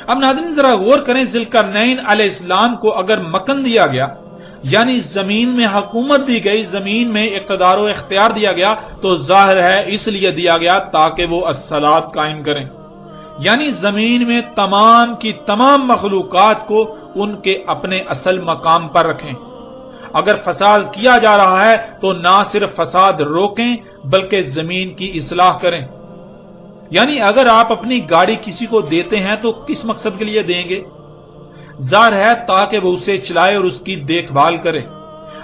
اب ناظرین ذرا غور کریں، ذوالقرنین علیہ السلام کو اگر مکن دیا گیا، یعنی زمین میں حکومت دی گئی، زمین میں اقتدار و اختیار دیا گیا، تو ظاہر ہے اس لیے دیا گیا تاکہ وہ الصلاۃ قائم کریں، یعنی زمین میں تمام کی تمام مخلوقات کو ان کے اپنے اصل مقام پر رکھیں۔ اگر فساد کیا جا رہا ہے تو نہ صرف فساد روکیں بلکہ زمین کی اصلاح کریں۔ یعنی اگر آپ اپنی گاڑی کسی کو دیتے ہیں تو کس مقصد کے لیے دیں گے؟ ظاہر ہے تاکہ وہ اسے چلائے اور اس کی دیکھ بھال کرے۔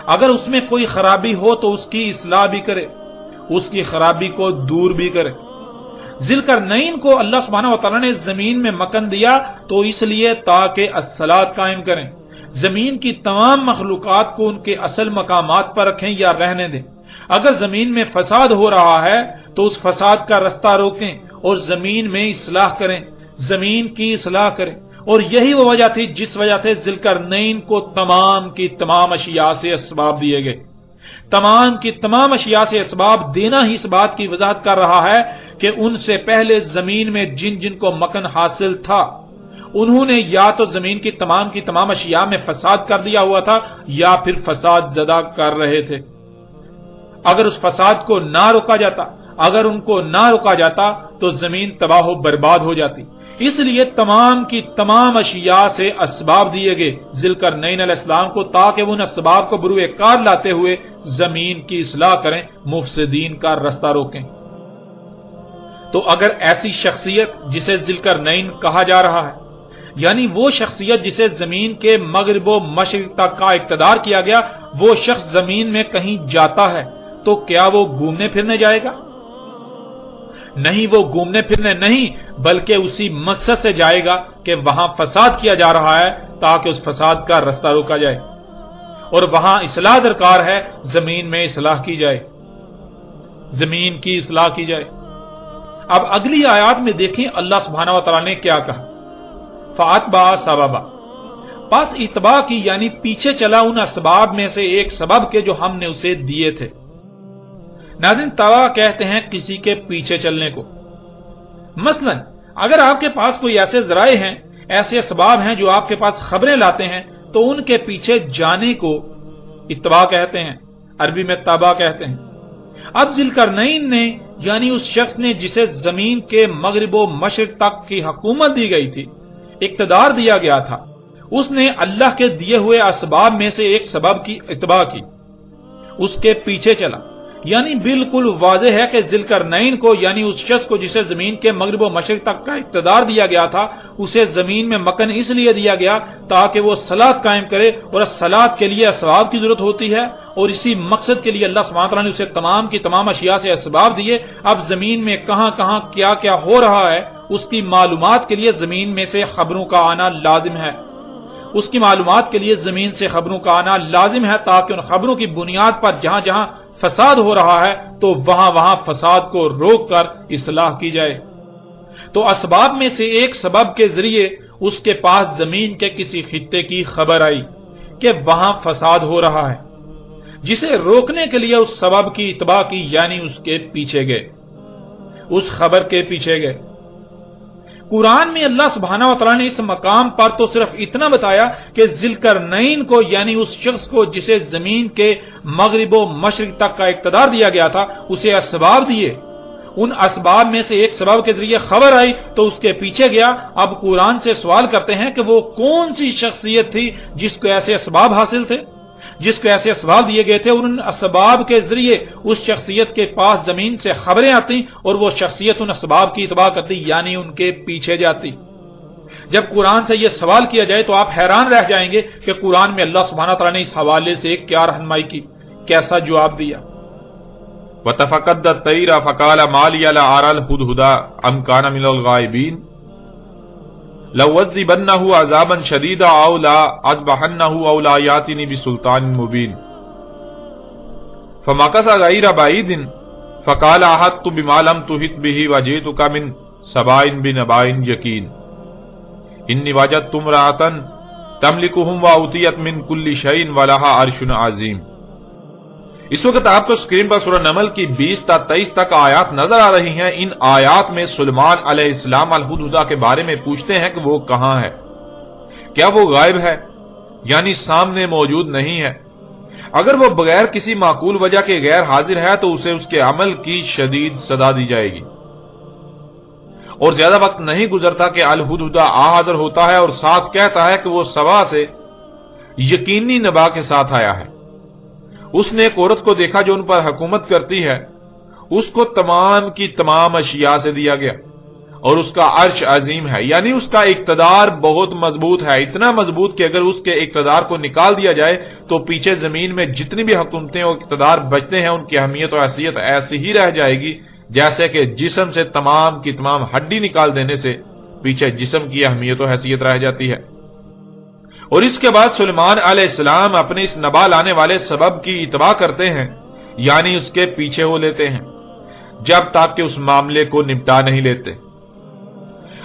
اگر اس میں کوئی خرابی ہو تو اس کی اصلاح بھی کرے، اس کی خرابی کو دور بھی کرے۔ ذوالقرنین کو اللہ سبحانہ و تعالیٰ نے زمین میں مکن دیا تو اس لیے تاکہ الصلاۃ قائم کریں، زمین کی تمام مخلوقات کو ان کے اصل مقامات پر رکھیں یا رہنے دیں۔ اگر زمین میں فساد ہو رہا ہے تو اس فساد کا رستہ روکیں اور زمین میں اصلاح کریں، زمین کی اصلاح کریں۔ اور یہی وہ وجہ تھی جس وجہ سے ذوالقرنین کو تمام کی تمام اشیاء سے اسباب دیے گئے۔ تمام کی تمام اشیاء سے اسباب دینا ہی اس بات کی وضاحت کر رہا ہے کہ ان سے پہلے زمین میں جن جن کو مکن حاصل تھا انہوں نے یا تو زمین کی تمام اشیاء میں فساد کر دیا ہوا تھا یا پھر فساد زدہ کر رہے تھے۔ اگر اس فساد کو نہ روکا جاتا، اگر ان کو نہ روکا جاتا تو زمین تباہ و برباد ہو جاتی۔ اس لیے تمام کی تمام اشیاء سے اسباب دیے گئے ذوالقرنین علیہ السلام کو تاکہ وہ ان اسباب کو بروئے کار لاتے ہوئے زمین کی اصلاح کریں، مفسدین کا رستہ روکیں۔ تو اگر ایسی شخصیت جسے ذوالقرنین کہا جا رہا ہے، یعنی وہ شخصیت جسے زمین کے مغرب و مشرق تک کا اقتدار کیا گیا، وہ شخص زمین میں کہیں جاتا ہے تو کیا وہ گھومنے پھرنے جائے گا؟ نہیں، وہ گھومنے پھرنے نہیں بلکہ اسی مقصد سے جائے گا کہ وہاں فساد کیا جا رہا ہے تاکہ اس فساد کا رستہ روکا جائے، اور وہاں اصلاح درکار ہے، زمین میں اصلاح کی جائے، زمین کی اصلاح کی جائے۔ اب اگلی آیات میں دیکھیں اللہ سبحانہ و تعالیٰ نے کیا کہا، فَأَتْبَعَ سَبَبًا، پس اتباع کی یعنی پیچھے چلا ان اسباب میں سے ایک سبب کے جو ہم نے اسے دیے تھے۔ ناظرین تبع کہتے ہیں کسی کے پیچھے چلنے کو۔ مثلا اگر آپ کے پاس کوئی ایسے ذرائع ہیں، ایسے اسباب ہیں جو آپ کے پاس خبریں لاتے ہیں تو ان کے پیچھے جانے کو اتباع کہتے ہیں، عربی میں تبع کہتے ہیں۔ اب ذوالقرنین نے یعنی اس شخص نے جسے زمین کے مغرب و مشرق تک کی حکومت دی گئی تھی، اقتدار دیا گیا تھا، اس نے اللہ کے دیے ہوئے اسباب میں سے ایک سبب کی اتباع کی، اس کے پیچھے چلا۔ یعنی بالکل واضح ہے کہ ذوالقرنین کو یعنی اس شخص کو جسے زمین کے مغرب و مشرق تک کا اقتدار دیا گیا تھا، اسے زمین میں مکن اس لیے دیا گیا تاکہ وہ صلاۃ قائم کرے، اور صلاۃ کے لیے اسباب کی ضرورت ہوتی ہے، اور اسی مقصد کے لیے اللہ سبحانہ وتعالیٰ نے اسے تمام کی تمام اشیاء سے اسباب دیے۔ اب زمین میں کہاں کہاں کیا کیا ہو رہا ہے اس کی معلومات کے لیے زمین میں سے خبروں کا آنا لازم ہے، اس کی معلومات کے لیے زمین سے خبروں کا آنا لازم ہے تاکہ ان خبروں کی بنیاد پر جہاں جہاں فساد ہو رہا ہے تو وہاں وہاں فساد کو روک کر اصلاح کی جائے۔ تو اسباب میں سے ایک سبب کے ذریعے اس کے پاس زمین کے کسی خطے کی خبر آئی کہ وہاں فساد ہو رہا ہے، جسے روکنے کے لیے اس سبب کی اتباع کی یعنی اس کے پیچھے گئے، اس خبر کے پیچھے گئے۔ قرآن میں اللہ سبحانہ و تعالیٰ نے اس مقام پر تو صرف اتنا بتایا کہ ذوالقرنین کو یعنی اس شخص کو جسے زمین کے مغرب و مشرق تک کا اقتدار دیا گیا تھا، اسے اسباب دیے، ان اسباب میں سے ایک سبب کے ذریعے خبر آئی تو اس کے پیچھے گیا۔ اب قرآن سے سوال کرتے ہیں کہ وہ کون سی شخصیت تھی جس کو ایسے اسباب حاصل تھے، جس کو ایسے اسباب دیے گئے تھے، اور ان اسباب کے ذریعے اس شخصیت کے پاس زمین سے خبریں آتی اور وہ شخصیت ان اسباب کی اتباع کرتی یعنی ان کے پیچھے جاتی۔ جب قرآن سے یہ سوال کیا جائے تو آپ حیران رہ جائیں گے کہ قرآن میں اللہ سبحانہ تعالیٰ نے اس حوالے سے کیا رہنمائی کی، کیسا جواب دیا۔ وَتَفَقَّدَ الطَّيْرَ فَقَالَ مَا لِيَ لَا أَرَى الْهُدْهُدَ أَمْ كَانَ مِنَ الْغَائِبِينَ لَأُعَذِّبَنَّهُ عَذَابًا شَدِيدًا أَوْ لَأَذْبَحَنَّهُ أَوْ لَا يَأْتِنِي بِسُلْطَانٍ مُبِينٍ فَمَكَثَ غَيْرَ بَعِيدٍ فَقَالَ أَحَطتُ بِمَا لَمْ تُحِطْ بِهِ وَجِئْتُكَ مِنْ سَبَأٍ بِنَبَأٍ يَقِينٍ إِنِّي وَجَدتُّ امْرَأَةً تَمْلِكُهُمْ وَأُوتِيَتْ مِنْ كُلِّ شَيْءٍ وَلَهَا عَرْشٌ عَظِيمٌ۔ اس وقت آپ کو اسکرین پر سورہ نمل کی 20 تا 23 تک آیات نظر آ رہی ہیں۔ ان آیات میں سلیمان علیہ السلام الہدہد کے بارے میں پوچھتے ہیں کہ وہ کہاں ہے، کیا وہ غائب ہے، یعنی سامنے موجود نہیں ہے؟ اگر وہ بغیر کسی معقول وجہ کے غیر حاضر ہے تو اسے اس کے عمل کی شدید سزا دی جائے گی۔ اور زیادہ وقت نہیں گزرتا کہ الہدہد حاضر ہوتا ہے اور ساتھ کہتا ہے کہ وہ سبا سے یقینی نبا کے ساتھ آیا ہے۔ اس نے ایک عورت کو دیکھا جو ان پر حکومت کرتی ہے، اس کو تمام کی تمام اشیاء سے دیا گیا اور اس کا عرش عظیم ہے، یعنی اس کا اقتدار بہت مضبوط ہے، اتنا مضبوط کہ اگر اس کے اقتدار کو نکال دیا جائے تو پیچھے زمین میں جتنی بھی حکومتیں اور اقتدار بچتے ہیں ان کی اہمیت و حیثیت ایسی ہی رہ جائے گی جیسے کہ جسم سے تمام کی تمام ہڈی نکال دینے سے پیچھے جسم کی اہمیت و حیثیت رہ جاتی ہے۔ اور اس کے بعد سلیمان علیہ السلام اپنے اس نبا لانے والے سبب کی اتباع کرتے ہیں، یعنی اس کے پیچھے ہو لیتے ہیں جب تک کہ اس معاملے کو نپٹا نہیں لیتے۔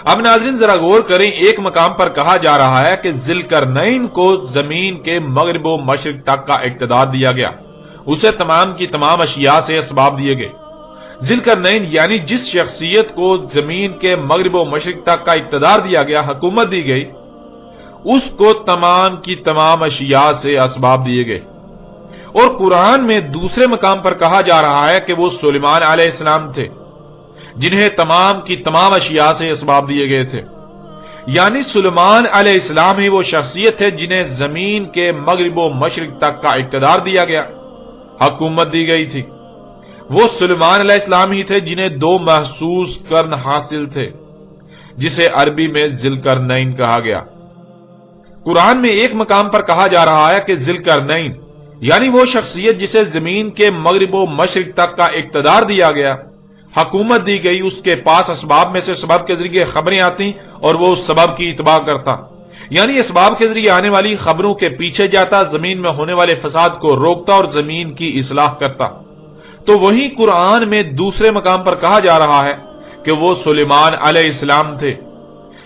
اب ناظرین ذرا غور کریں، ایک مقام پر کہا جا رہا ہے کہ ذوالقرنین کو زمین کے مغرب و مشرق تک کا اقتدار دیا گیا، اسے تمام کی تمام اشیاء سے اسباب دیے گئے۔ ذوالقرنین یعنی جس شخصیت کو زمین کے مغرب و مشرق تک کا اقتدار دیا گیا، حکومت دی گئی، اس کو تمام کی تمام اشیاء سے اسباب دیے گئے۔ اور قرآن میں دوسرے مقام پر کہا جا رہا ہے کہ وہ سلیمان علیہ السلام تھے جنہیں تمام کی تمام اشیاء سے اسباب دیے گئے تھے، یعنی سلیمان علیہ السلام ہی وہ شخصیت ہے جنہیں زمین کے مغرب و مشرق تک کا اقتدار دیا گیا، حکومت دی گئی تھی۔ وہ سلیمان علیہ السلام ہی تھے جنہیں دو محسوس کرن حاصل تھے، جسے عربی میں ذوالقرنین کہا گیا۔ قرآن میں ایک مقام پر کہا جا رہا ہے کہ ذوالقرنین یعنی وہ شخصیت جسے زمین کے مغرب و مشرق تک کا اقتدار دیا گیا، حکومت دی گئی، اس کے پاس اسباب میں سے سبب کے ذریعے خبریں آتی اور وہ اس سبب کی اتباع کرتا، یعنی اسباب کے ذریعے آنے والی خبروں کے پیچھے جاتا، زمین میں ہونے والے فساد کو روکتا اور زمین کی اصلاح کرتا۔ تو وہی قرآن میں دوسرے مقام پر کہا جا رہا ہے کہ وہ سلیمان علیہ السلام تھے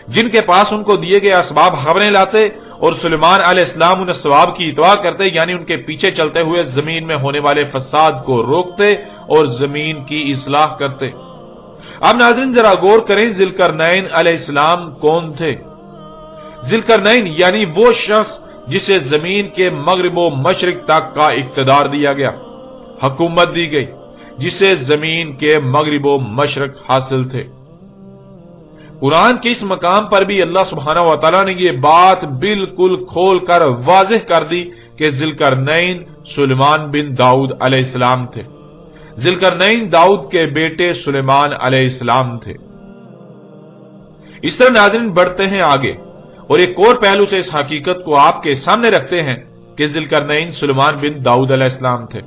جن کے پاس ان کو دیے گئے اسباب خبریں لاتے اور سلیمان علیہ السلام ان اسباب کی اتباع کرتے، یعنی ان کے پیچھے چلتے ہوئے زمین میں ہونے والے فساد کو روکتے اور زمین کی اصلاح کرتے۔ اب ناظرین ذرا غور کریں، ذوالقرنین علیہ السلام کون تھے؟ ذوالقرنین یعنی وہ شخص جسے زمین کے مغرب و مشرق تک کا اقتدار دیا گیا، حکومت دی گئی، جسے زمین کے مغرب و مشرق حاصل تھے۔ قرآن کے اس مقام پر بھی اللہ سبحانہ و تعالیٰ نے یہ بات بالکل کھول کر واضح کر دی کہ ذوالقرنین سلیمان بن داؤد علیہ السلام تھے۔ ذوالقرنین داؤد کے بیٹے سلیمان علیہ السلام تھے۔ اس طرح ناظرین بڑھتے ہیں آگے اور ایک اور پہلو سے اس حقیقت کو آپ کے سامنے رکھتے ہیں کہ ذوالقرنین سلیمان بن داؤد علیہ السلام تھے۔